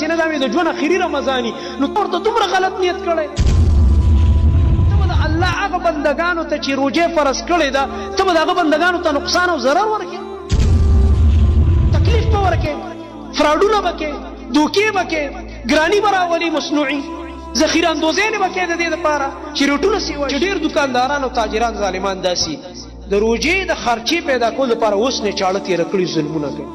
سینه دا مې د ژوند اخري رمضاني نو ته ورته دومره غلط نیت کړی ته به د الله هغه بندګانو ته چې روژې فرض کړې ده ته به د هغه بندګانو ته نقصان او ضرر ورکړې تکلیف به ورکړې فراډونه به کې دوکې به کې ګراني به راولي مصنوعي ذخیره اندوزینې به کې د دې دپاره چې روټونه سیوه چې ډېر دوکانداران او تاجران ظالمان داسي د روژې د خرچې پیدا کولو لپاره اوس نه چاړه تېره کړي ظلمونه کوي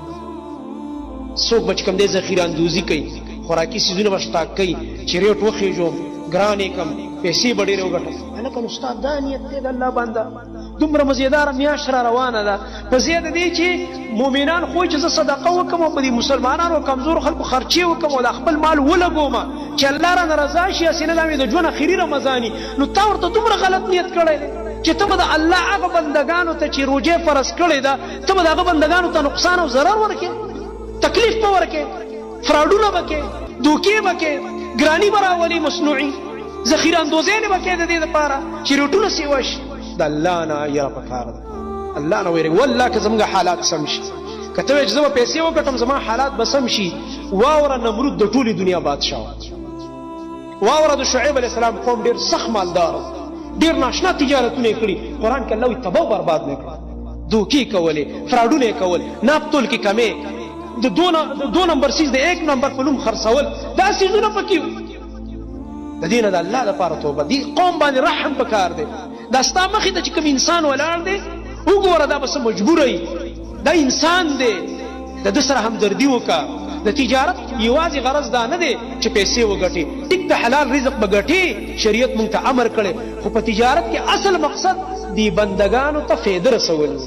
څوک به چې کوم دی ذخیره اندوزي کوي خوراکي څیزونه به سټاک کوي چې ریټ وخېږم ګران یې کم پیسې به ډېرې وګټم هلکه نو ستا دا نیت دی د الله بنده دومره مزیداره میاشت را روانه ده په ځای د دې چې مؤمنان خو چې زه صدقه وکړم او په دې مسلمانانو او کمزورو خلکو خرچې وکړم او د خپل مال ولګوم چې الله رانه رضا شي هسې نه دا مې د ژوند اخري رمضاني نو تا ورته دومره غلط نیت کړی دی چې ته به د الله هغه بندګانو ته چې روژې فرض کړې ده ته به د هغه بندګانو ته نقصان او ضرر ورکړې تکلیف به ورکړې فراډونه به کې دوکې به کې ګراني به راولي مصنوعي ذخیره اندوزینې به کې د دې دپاره چې روټونه سیوه شي د الله نه یره پکار ده الله نه ویرېږه والله که زموږ حالات سم شي که ته وایې چې زه به پیسې وګټم زما حالات به سم شي واوره نمرود د ټولې دنیا بادشاه واوره د شعیب علیه السلام قوم ډېر سخت مالدار ډېر ناشنا تجارتونه یې کړي قرآن کې الله وایي تباه و برباد نه کړه دوکې کولې فراډونه یې کول ناپ تول کې کمې د دو نمبر سیز د ایک نمبر په نوم خرڅول دا سیزونه پکې د دې نه د الله لپاره توبه دې قوم باندې رحم پکار دی دا ستا مخې ته چې کوم انسان ولاړ دی وګوره دا به څه مجبوره دا انسان دی د ده سره همدردي وکړه د تجارت یوازې غرض دا نه دی چې پیسې وګټي ټیک د حلال رزق به ګټي شریعت موږ ته امر کړی خو په تجارت کې اصل مقصد دې بندګانو ته فایده رسول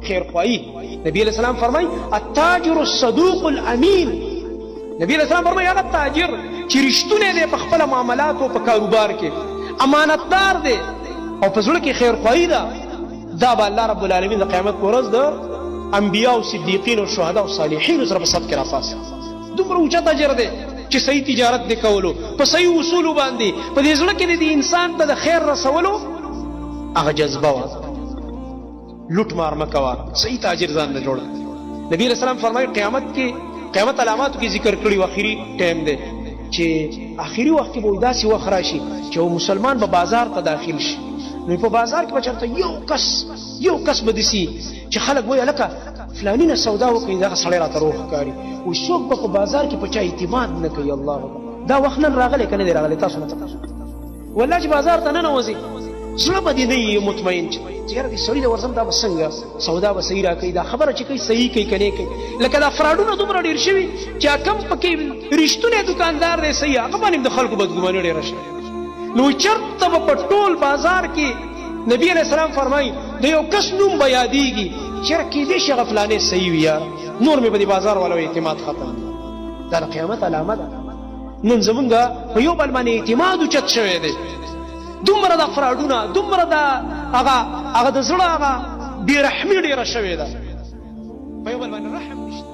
خیرخواهي نبی علیہ السلام فرمای التاجر الصدوق الامین نبی علیہ السلام فرمای هغه تاجر چې رښتونی دی په خپله معاملاتو په کاروبار کې امانتدار دی او په زړه کې خیرخواهي ده دا به الله رب العالمین د قیامت په ورځ د انبیا او صدیقین او شهدا او صالحینو سره په صف کې راپاسي دومره اوچت اجر دی چې صحیح تجارت دی کولو په صحیح اصولو باندې په دې زړه کې د انسان ته د خیر رسولو هغه جذبه وه لوټ مار مه کوه صحیح تاجر ځان نه جوړه نبی علیہ السلام فرمایي قیامت علاماتو کې ذکر کړي و اخري ټایم دی چې اخري وخت کې به داسې وخت راشي چې مسلمان به بازار ته داخل شي نو په بازار کې به چېرته یو کس به داسي چې خلک وایي هلکه فلاني نه سودا وکړي دغه سړی راته روغ ښکاري وایي څوک به په بازار کې په چا اعتماد نه کوي الله اکبر دا وخت نن راغلی که نه دی راغلی تاسو نه والله چې بازار ته ننوځي زړه به دې نه وي مطمئن چې یاره دې سړي ته ورځم دا به څنګه سودا به صحیح راکوي دا خبره چې کوي صحیح کوي که نه کوي لکه دا فراډونه دومره ډېر شوي چې کم پکې رښتونی دوکاندار دی صحیح هغه باندې د خلکو بدګماني ډېره شوې نو چېرته به په ټول بازار کې نبی علیہ السلام فرمایي د یو کس نوم به یادېږي چې یاره کیدای شي هغه فلانې صحیح وي یاره نور مې په دې بازار والا اعتماد ختم دا د قیامت علامه ده نن زمونږ په یو بل باندې اعتماد اوچت شوی دی دومره د فراډونه دومره د هغه د زړه هغه بېرحمي ډېره شوې ده په یو بل باندې رحم نشته